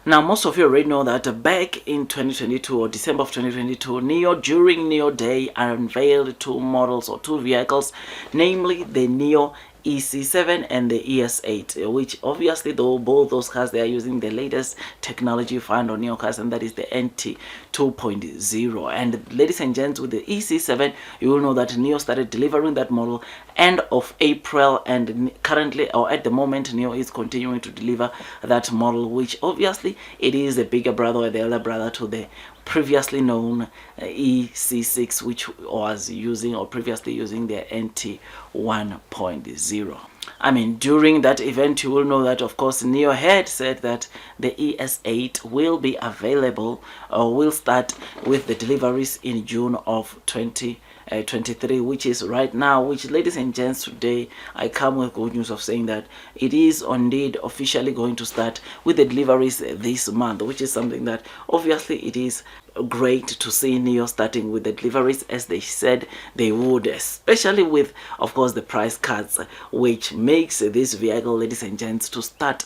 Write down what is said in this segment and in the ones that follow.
Now, most of you already know that back in 2022 or December of 2022, Nio, during Nio Day, unveiled two models or two vehicles, namely the Nio EC7 and the ES8, which obviously though both those cars, they are using the latest technology found on Nio cars, and that is the NT 2.0. And ladies and gents, with the EC7, you will know that Nio started delivering that model end of April, and currently, or at the moment, Nio is continuing to deliver that model, which obviously it is the bigger brother or the elder brother to the previously known EC6, which was using or previously using the NT 1.0. I mean, during that event, you will know that, of course, Nio had said that the ES8 will be available or will start with the deliveries in June of 2023, which is right now, which, ladies and gents, today I come with good news of saying that it is indeed officially going to start with the deliveries this month, which is something that obviously it is great to see Nio starting with the deliveries as they said they would, especially with, of course, the price cuts, which makes this vehicle, ladies and gents, to start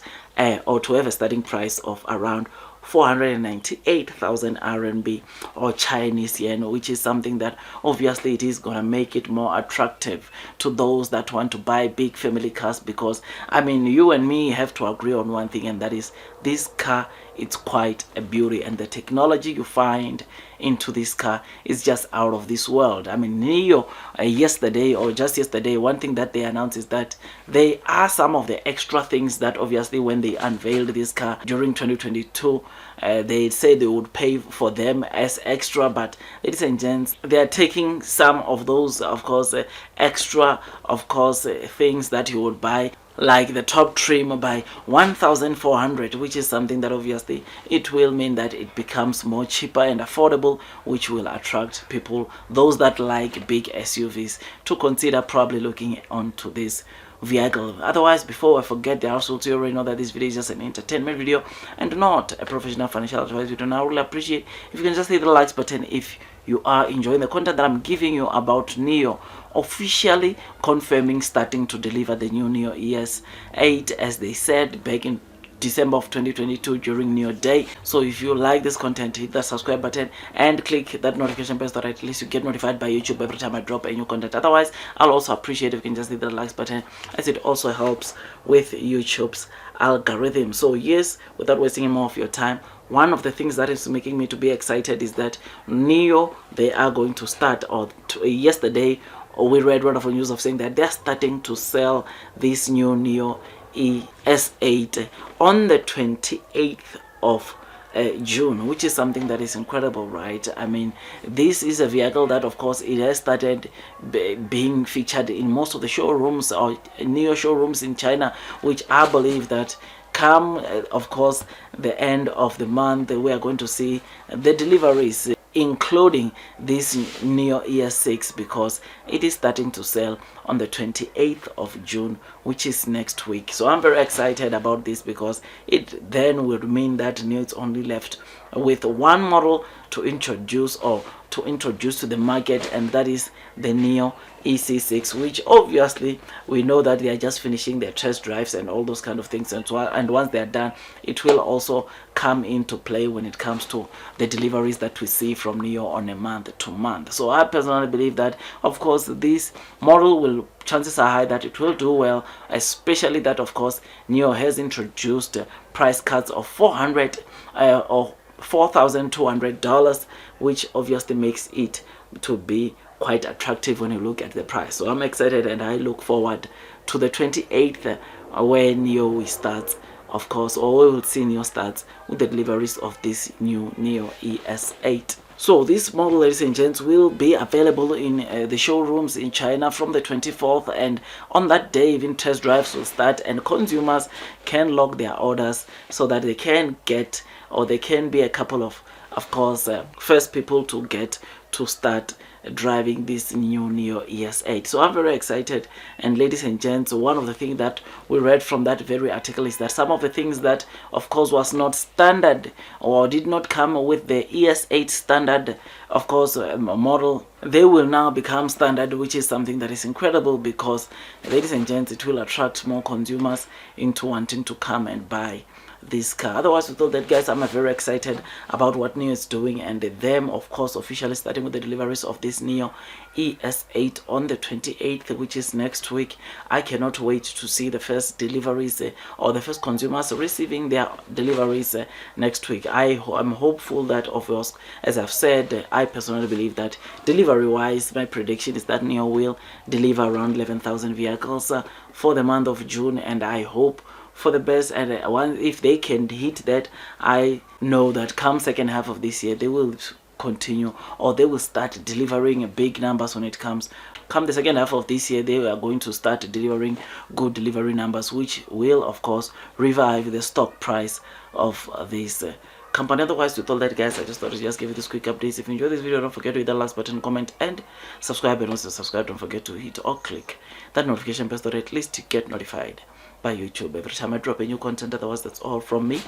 or to have a starting price of around 498,000 RMB or Chinese yen, which is something that obviously it is going to make it more attractive to those that want to buy big family cars, because I mean, you and me have to agree on one thing, and that is this car, it's quite a beauty, and the technology you find into this car is just out of this world. I mean, Nio yesterday or just yesterday, one thing that they announced is that they are some of the extra things that obviously when they unveiled this car during 2022, they said they would pay for them as extra, but ladies and gents, they are taking some of those, of course, extra, of course, things that you would buy, like the top trim, by 1,400, which is something that obviously it will mean that it becomes more cheaper and affordable, which will attract people, those that like big SUVs, to consider probably looking onto this vehicle. Otherwise, before I forget, I also to already know that this video is just an entertainment video and not a professional financial advice video. Now I really appreciate if you can just hit the likes button if you are enjoying the content that I'm giving you about Nio officially confirming starting to deliver the new Nio ES8 as they said back in December of 2022 during Nio Day. So if you like this content, hit that subscribe button and click that notification bell so that at least you get notified by YouTube every time I drop a new content. Otherwise, I'll also appreciate if you can just hit the likes button, as it also helps with YouTube's algorithm. So yes, without wasting any more of your time, one of the things that is making me to be excited is that Nio, they are going to start, or yesterday we read wonderful news of saying that they're starting to sell this new Nio ES8 on the 28th of June, which is something that is incredible, right? I mean, this is a vehicle that, of course, it has started being featured in most of the showrooms or Nio showrooms in China, which I believe that come, of course, the end of the month, we are going to see the deliveries, including this Nio ES6, because it is starting to sell on the 28th of June, which is next week. So I'm very excited about this, because it then would mean that Nio is only left with one model to introduce to the market, and that is the Nio EC6, which obviously we know that they are just finishing their test drives and all those kind of things, and once they are done, it will also come into play when it comes to the deliveries that we see from Nio on a month to month. So I personally believe that, of course, this model will, chances are high that it will do well, especially that, of course, Nio has introduced price cuts of $4,200, which obviously makes it to be quite attractive when you look at the price. So I'm excited, and I look forward to the 28th where Nio starts, of course, or we will see Nio starts with the deliveries of this new Nio ES8. So this model, ladies and gents, will be available in the showrooms in China from the 24th, and on that day even test drives will start, and consumers can log their orders so that they can get, or they can be a couple of course, first people to get to start driving this new Nio ES8. So I'm very excited, and ladies and gents, one of the things that we read from that very article is that some of the things that, of course, was not standard or did not come with the ES8 standard, of course, model, they will now become standard, which is something that is incredible, because, ladies and gents, it will attract more consumers into wanting to come and buy this car. Otherwise, with all that, guys, I'm very excited about what Nio is doing, and them, of course, officially starting with the deliveries of this Nio ES8 on the 28th, which is next week. I cannot wait to see the first deliveries or the first consumers receiving their deliveries next week. I'm hopeful that, of course, as I've said, I personally believe that delivery wise, my prediction is that Nio will deliver around 11,000 vehicles for the month of June, and I hope for the best. And if they can hit that, I know that come second half of this year they will continue, or they will start delivering big numbers when it comes. Come the second half of this year, they are going to start delivering good delivery numbers, which will, of course, revive the stock price of this company. Otherwise, with all that, guys, I just thought to just give you this quick update. If you enjoyed this video, don't forget to hit the last button, comment, and subscribe. And also subscribe, don't forget to hit or click that notification bell so that at least you get notified by YouTube every time I drop a new content. Otherwise, that's all from me,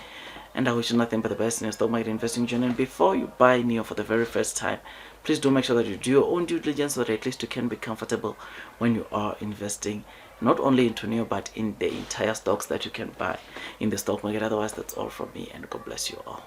and I wish you nothing but the best in your stock market investing journey. And before you buy Nio for the very first time, please do make sure that you do your own due diligence so that at least you can be comfortable when you are investing not only into Nio but in the entire stocks that you can buy in the stock market. Otherwise, that's all from me, and God bless you all.